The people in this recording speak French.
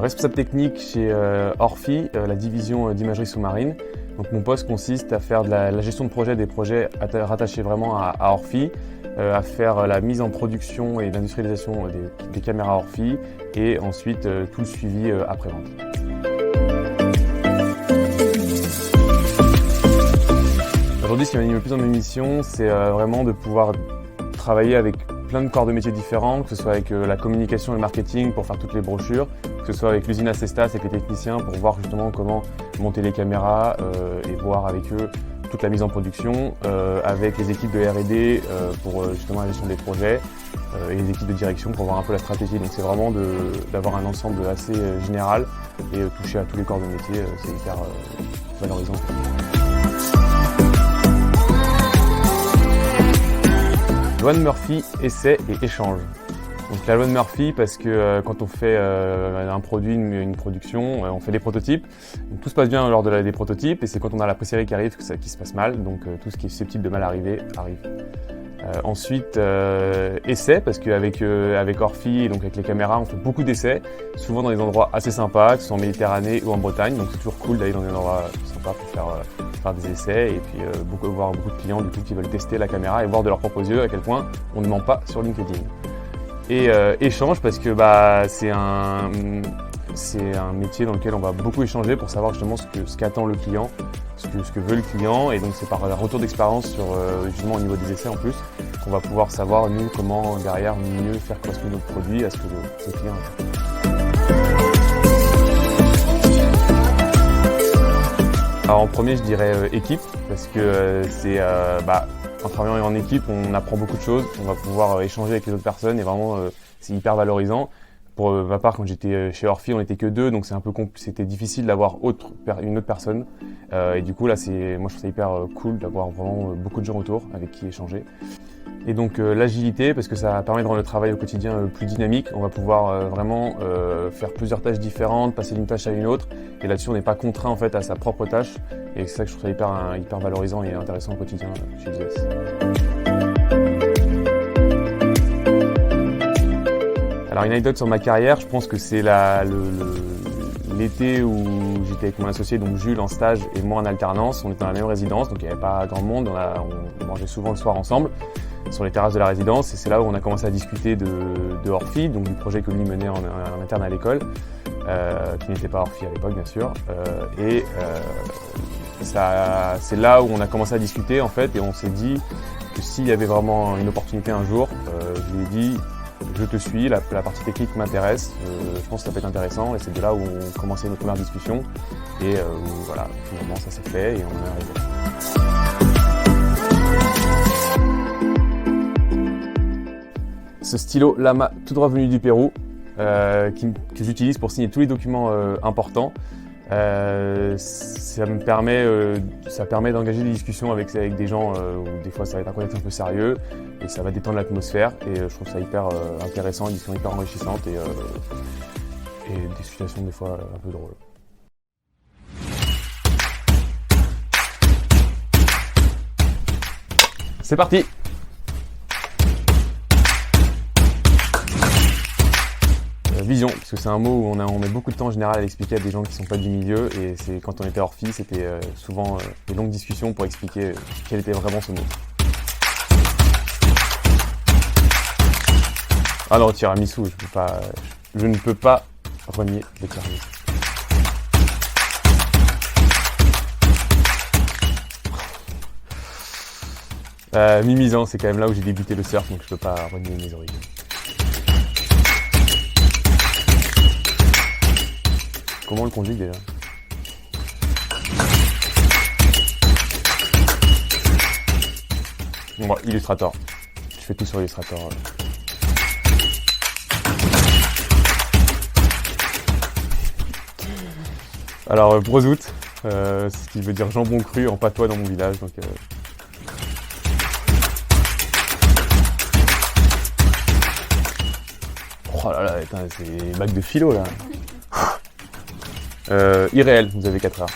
responsable technique chez Orfi, la division d'imagerie sous-marine. Donc mon poste consiste à faire de la gestion de projet, des projets rattachés vraiment à Orfi, à faire la mise en production et l'industrialisation des caméras Orfi et ensuite tout le suivi après-vente. Aujourd'hui, ce qui m'anime le plus dans mes missions, c'est vraiment de pouvoir travailler avec plein de corps de métiers différents, que ce soit avec la communication et le marketing pour faire toutes les brochures, que ce soit avec l'usine Acestas, avec les techniciens pour voir justement comment monter les caméras et voir avec eux toute la mise en production, avec les équipes de R&D pour justement la gestion des projets et les équipes de direction pour voir un peu la stratégie. Donc c'est vraiment d'avoir un ensemble assez général et toucher à tous les corps de métier, c'est hyper valorisant. Loi de Murphy, essai et échange. Donc la loi de Murphy parce que quand on fait un produit, une production, on fait des prototypes. Donc, tout se passe bien lors des prototypes et c'est quand on a la pré-série qui arrive qui se passe mal. Donc tout ce qui est susceptible de mal arriver, arrive. Ensuite, essai parce qu'avec Orfi et donc avec les caméras, on fait beaucoup d'essais, souvent dans des endroits assez sympas, que ce soit en Méditerranée ou en Bretagne. Donc c'est toujours cool d'aller dans des endroits sympas pour faire des essais et puis voir beaucoup de clients du coup qui veulent tester la caméra et voir de leurs propres yeux à quel point on ne ment pas sur LinkedIn. Et échange parce que c'est un métier dans lequel on va beaucoup échanger pour savoir justement ce qu'attend le client, ce que veut le client, et donc c'est par retour d'expérience justement au niveau des essais en plus qu'on va pouvoir savoir nous comment derrière mieux faire correspondre notre produit à ce que le client attend. Alors en premier je dirais équipe parce que en travaillant en équipe on apprend beaucoup de choses, on va pouvoir échanger avec les autres personnes et vraiment c'est hyper valorisant. Pour ma part, quand j'étais chez Orfi, on n'était que deux, donc c'était difficile d'avoir une autre personne. Et du coup, là, moi, je trouve ça hyper cool d'avoir vraiment beaucoup de gens autour avec qui échanger. Et donc, l'agilité, parce que ça permet de rendre le travail au quotidien plus dynamique. On va pouvoir vraiment faire plusieurs tâches différentes, passer d'une tâche à une autre. Et là-dessus, on n'est pas contraint en fait à sa propre tâche. Et c'est ça que je trouve ça hyper valorisant et intéressant au quotidien chez ZS. Alors une anecdote sur ma carrière, je pense que c'est l'été où j'étais avec mon associé, donc Jules en stage et moi en alternance. On était dans la même résidence, donc il n'y avait pas grand monde, on mangeait souvent le soir ensemble sur les terrasses de la résidence et c'est là où on a commencé à discuter de Orfi, donc du projet que lui menait en interne à l'école, qui n'était pas Orfi à l'époque bien sûr. C'est là où on a commencé à discuter en fait et on s'est dit que s'il y avait vraiment une opportunité un jour, je lui ai dit je te suis, la partie technique m'intéresse, je pense que ça peut être intéressant et c'est de là où on commençait notre première discussion et voilà, finalement ça s'est fait et on est arrivé. Ce stylo Lama tout droit venu du Pérou que j'utilise pour signer tous les documents importants. Ça permet d'engager des discussions avec des gens où des fois ça va être un contexte un peu sérieux et ça va détendre l'atmosphère et je trouve ça hyper intéressant, une discussion hyper enrichissante et des situations des fois un peu drôles. C'est parti! Vision, parce que c'est un mot où on met beaucoup de temps en général à l'expliquer à des gens qui ne sont pas du milieu et c'est quand on était Orfi, c'était souvent des longues discussions pour expliquer quel était vraiment ce mot. Ah non, tiramisu, je ne peux pas renier le tiramisu. Mimizan, c'est quand même là où j'ai débuté le surf, donc je peux pas renier mes origines. Comment on le conduit déjà? Bon, Illustrator. Je fais tout sur Illustrator. Alors, brozout, c'est ce qui veut dire jambon cru en patois dans mon village. Donc, oh là là, c'est bac de philo là. Irréel, vous avez 4 heures.